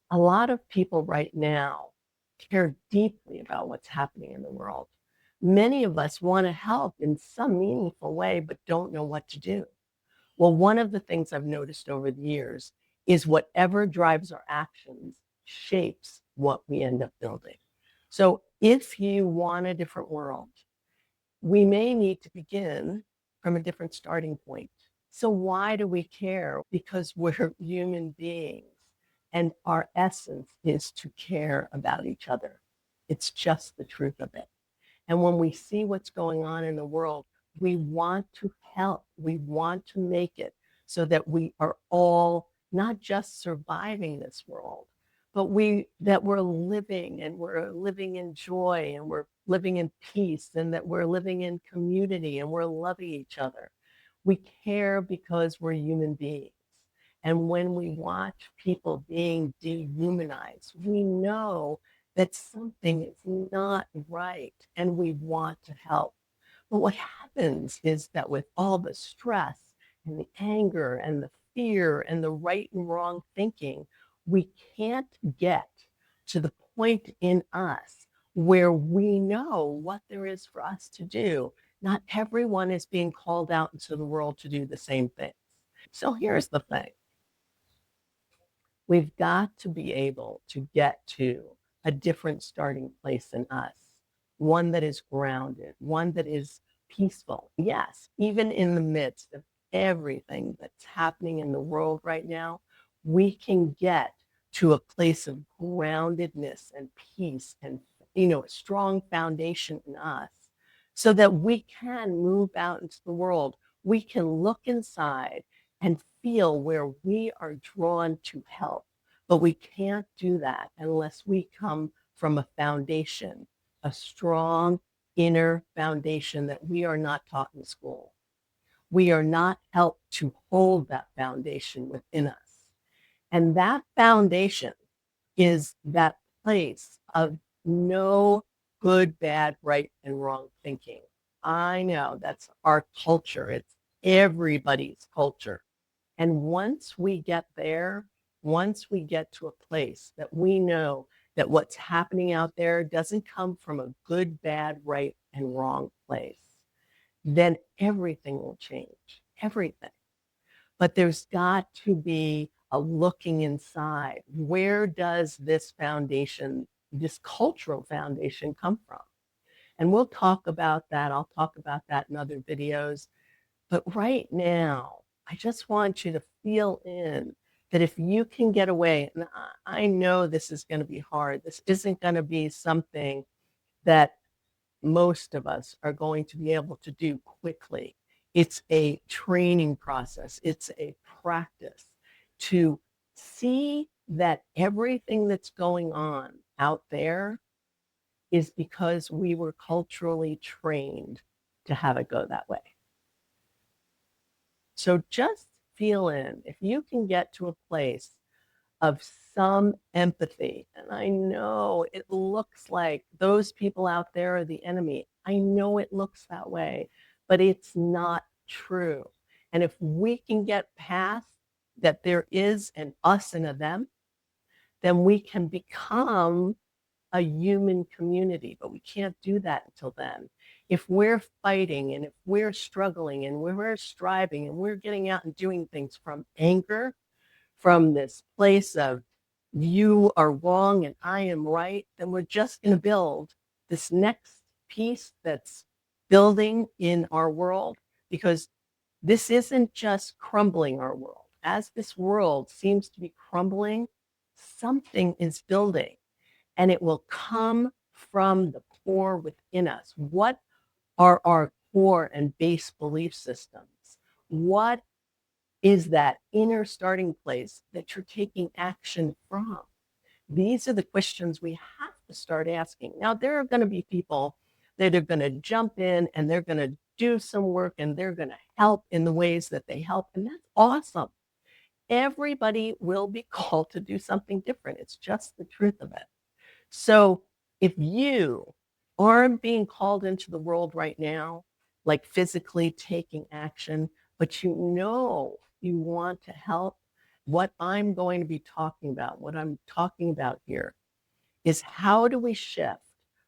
A lot of people right now care deeply about what's happening in the world. Many of us want to help in some meaningful way, but don't know what to do. Well, one of the things I've noticed over the years is whatever drives our actions shapes what we end up building. So if you want a different world, we may need to begin from a different starting point. So why do we care? Because we're human beings and our essence is to care about each other. It's just the truth of it. And when we see what's going on in the world, we want to help. We want to make it so that we are all not just surviving this world, but we're living and we're living in joy and we're living in peace and that we're living in community and we're loving each other. We care because we're human beings. And when we watch people being dehumanized, we know that something is not right and we want to help. But what happens is that with all the stress and the anger and the fear and the right and wrong thinking, we can't get to the point in us where we know what there is for us to do. Not everyone is being called out into the world to do the same things. So here's the thing. We've got to be able to get to a different starting place in us, one that is grounded, one that is peaceful. Yes, even in the midst of everything that's happening in the world right now, we can get to a place of groundedness and peace and a strong foundation in us so that we can move out into the world. We can look inside and feel where we are drawn to help. But we can't do that unless we come from a foundation, a strong inner foundation that we are not taught in school. We are not helped to hold that foundation within us. And that foundation is that place of no good, bad, right, and wrong thinking. I know that's our culture. It's everybody's culture. And once we get there, once we get to a place that we know that what's happening out there doesn't come from a good, bad, right, and wrong place, then everything will change, everything. But there's got to be a looking inside. Where does this foundation, this cultural foundation, come from? And we'll talk about that. I'll talk about that in other videos. But right now, I just want you to feel in that if you can get away, and I know this is going to be hard, this isn't going to be something that most of us are going to be able to do quickly. It's a training process, it's a practice to see that everything that's going on out there is because we were culturally trained to have it go that way. So just feel in, if you can get to a place of some empathy, and I know it looks like those people out there are the enemy. I know it looks that way, but it's not true. And if we can get past that there is an us and a them, then we can become a human community, but we can't do that until then. If we're fighting and if we're struggling and we're striving and we're getting out and doing things from anger, from this place of you are wrong and I am right, then we're just going to build this next piece that's building in our world because this isn't just crumbling our world. As this world seems to be crumbling, something is building and it will come from the core within us. What are our core and base belief systems? What is that inner starting place that you're taking action from? These are the questions we have to start asking. Now, there are going to be people that are going to jump in and they're going to do some work and they're going to help in the ways that they help. And that's awesome. Everybody will be called to do something different. It's just the truth of it. So if you aren't being called into the world right now, like physically taking action, but you know you want to help, what I'm going to be talking about, what I'm talking about here, is how do we shift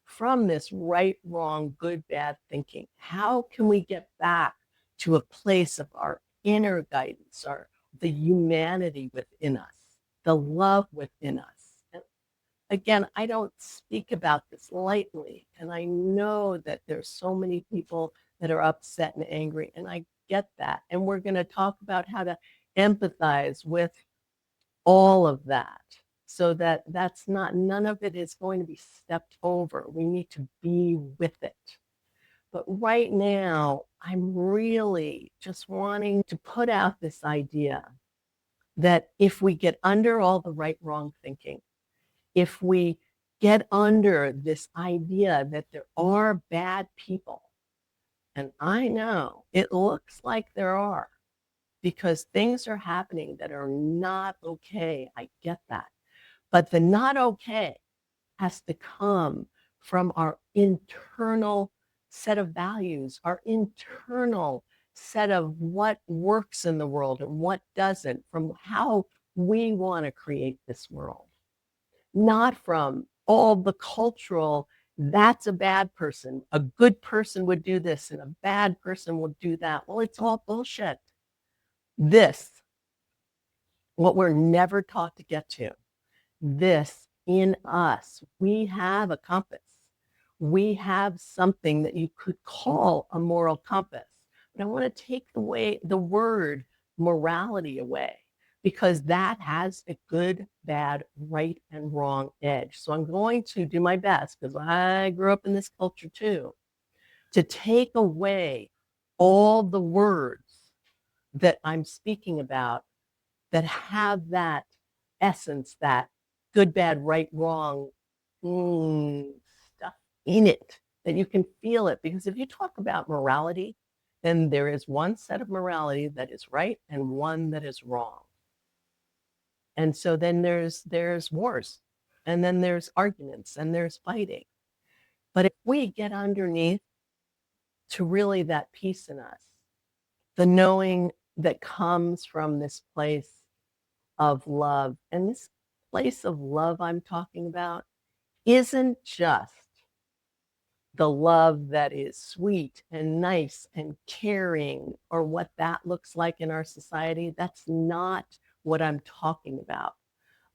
from this right, wrong, good, bad thinking? How can we get back to a place of our inner guidance, the humanity within us, the love within us? And again, I don't speak about this lightly, and I know that there's so many people that are upset and angry, and I get that. And we're going to talk about how to empathize with all of that so that none of it is going to be stepped over. We need to be with it. But right now, I'm really just wanting to put out this idea that if we get under all the right, wrong thinking, if we get under this idea that there are bad people, and I know it looks like there are, because things are happening that are not okay. I get that. But the not okay has to come from our internal set of values, our internal set of what works in the world and what doesn't, from how we want to create this world, not from all the cultural, that's a bad person. A good person would do this and a bad person would do that. Well, it's all bullshit. This, what we're never taught to get to, this in us. We have a compass. We have something that you could call a moral compass. But I want to take the word morality away, because that has a good, bad, right, and wrong edge. So I'm going to do my best, because I grew up in this culture too, to take away all the words that I'm speaking about that have that essence, that good, bad, right, wrong stuff in it, that you can feel it. Because if you talk about morality, then there is one set of morality that is right and one that is wrong. And so then there's wars, and then there's arguments, and there's fighting. But if we get underneath to really that peace in us, the knowing that comes from this place of love, and this place of love I'm talking about isn't just the love that is sweet and nice and caring, or what that looks like in our society. That's not what I'm talking about.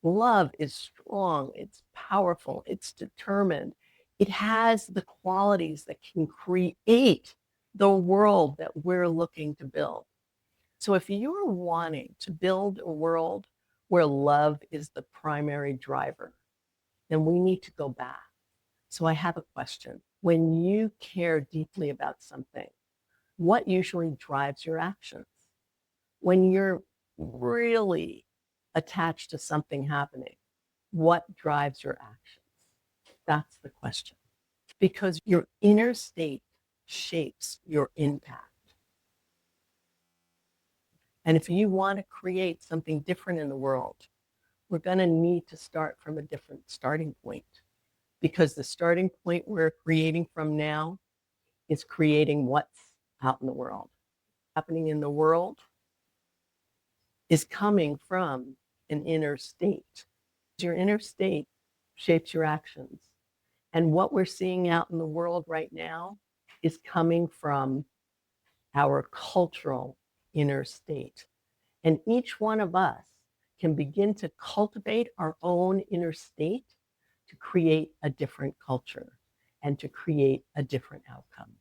Love is strong, it's powerful, it's determined. It has the qualities that can create the world that we're looking to build. So if you're wanting to build a world where love is the primary driver, then we need to go back. So I have a question. When you care deeply about something, what usually drives your actions? When you're really attached to something happening, what drives your actions? That's the question. Because your inner state shapes your impact. And if you want to create something different in the world, we're going to need to start from a different starting point, because the starting point we're creating from now is creating what's out in the world. Happening in the world is coming from an inner state. Your inner state shapes your actions. And what we're seeing out in the world right now is coming from our cultural inner state. And each one of us can begin to cultivate our own inner state to create a different culture and to create a different outcome.